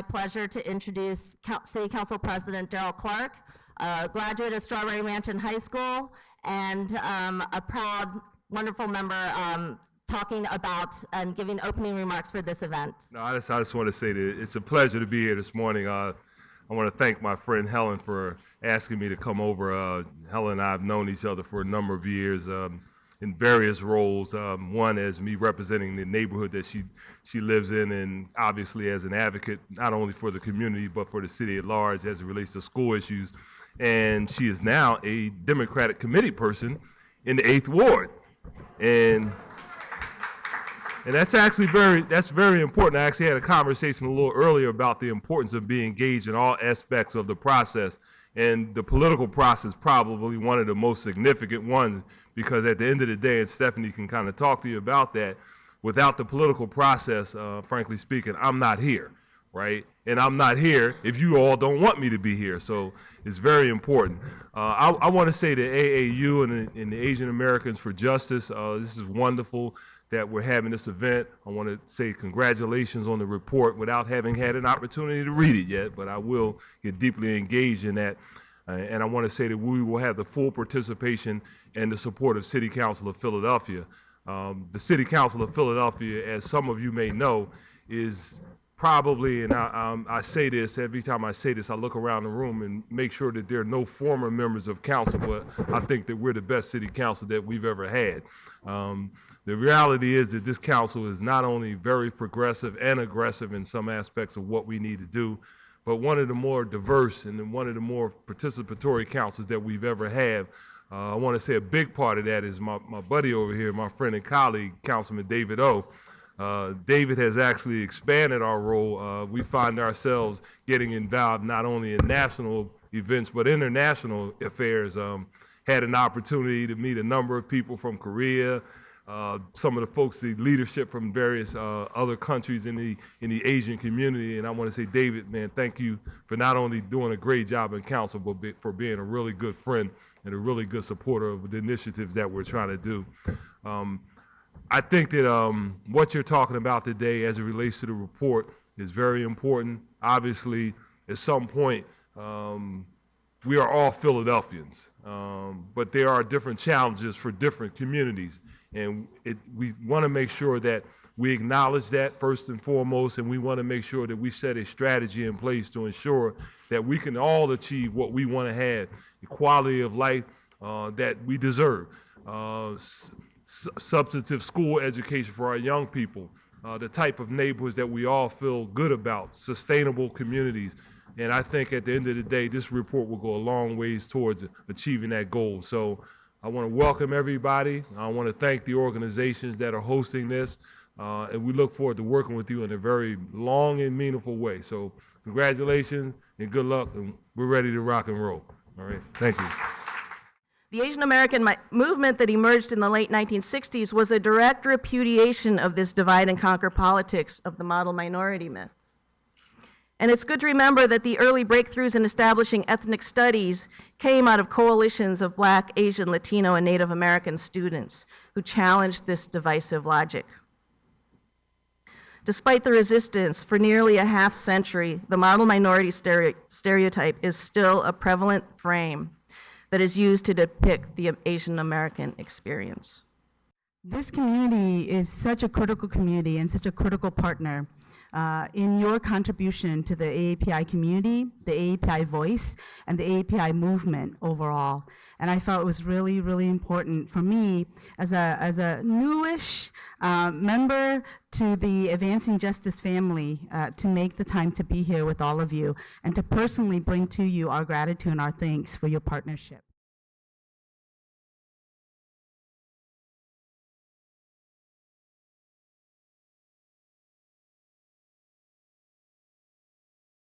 pleasure to introduce City Council President Darrell Clarke, a graduate of Strawberry Mansion High School, and a proud, wonderful member talking about and giving opening remarks for this event. No, I just want to say that it's a pleasure to be here this morning. I want to thank my friend Helen for asking me to come over. Helen and I have known each other for a number of years in various roles. One as me representing the neighborhood that she lives in, and obviously as an advocate not only for the community but for the city at large as it relates to school issues. And she is now a Democratic committee person in the 8th Ward. And that's actually very important. I actually had a conversation a little earlier about the importance of being engaged in all aspects of the process. And the political process probably one of the most significant ones, because at the end of the day, and Stephanie can kind of talk to you about that, without the political process, frankly speaking, I'm not here, right? And I'm not here if you all don't want me to be here. So it's very important. I want to say to AAU and the Asian Americans for Justice, this is wonderful that we're having this event. I want to say congratulations on the report without having had an opportunity to read it yet, but I will get deeply engaged in that. And I want to say that we will have the full participation and the support of City Council of Philadelphia. The City Council of Philadelphia, as some of you may know, is probably, and I say this, every time I say this, I look around the room and make sure that there are no former members of council, but I think that we're the best city council that we've ever had. The reality is that this council is not only very progressive and aggressive in some aspects of what we need to do, but one of the more diverse and one of the more participatory councils that we've ever had. I want to say a big part of that is my buddy over here, my friend and colleague, Councilman David Oh. David has actually expanded our role. We find ourselves getting involved not only in national events, but international affairs. Had an opportunity to meet a number of people from Korea, some of the folks, the leadership from various other countries in the Asian community. And I want to say, David, man, thank you for not only doing a great job in council, but for being a really good friend and a really good supporter of the initiatives that we're trying to do. I think that what you're talking about today as it relates to the report is very important. Obviously, at some point, we are all Philadelphians, but there are different challenges for different communities. And we want to make sure that we acknowledge that first and foremost, and we want to make sure that we set a strategy in place to ensure that we can all achieve what we want to have, the quality of life that we deserve, substantive school education for our young people, the type of neighborhoods that we all feel good about, sustainable communities. And I think at the end of the day, this report will go a long ways towards achieving that goal. So I want to welcome everybody. I want to thank the organizations that are hosting this. And we look forward to working with you in a very long and meaningful way. So congratulations and good luck. And we're ready to rock and roll. All right. Thank you. The Asian American movement that emerged in the late 1960s was a direct repudiation of this divide and conquer politics of the model minority myth. And it's good to remember that the early breakthroughs in establishing ethnic studies came out of coalitions of Black, Asian, Latino, and Native American students who challenged this divisive logic. Despite the resistance for nearly a half century, the model minority stereotype is still a prevalent frame that is used to depict the Asian American experience. This community is such a critical community and such a critical partner in your contribution to the AAPI community, the AAPI voice, and the AAPI movement overall. And I felt it was really, really important for me as a newish member to the Advancing Justice family to make the time to be here with all of you and to personally bring to you our gratitude and our thanks for your partnership.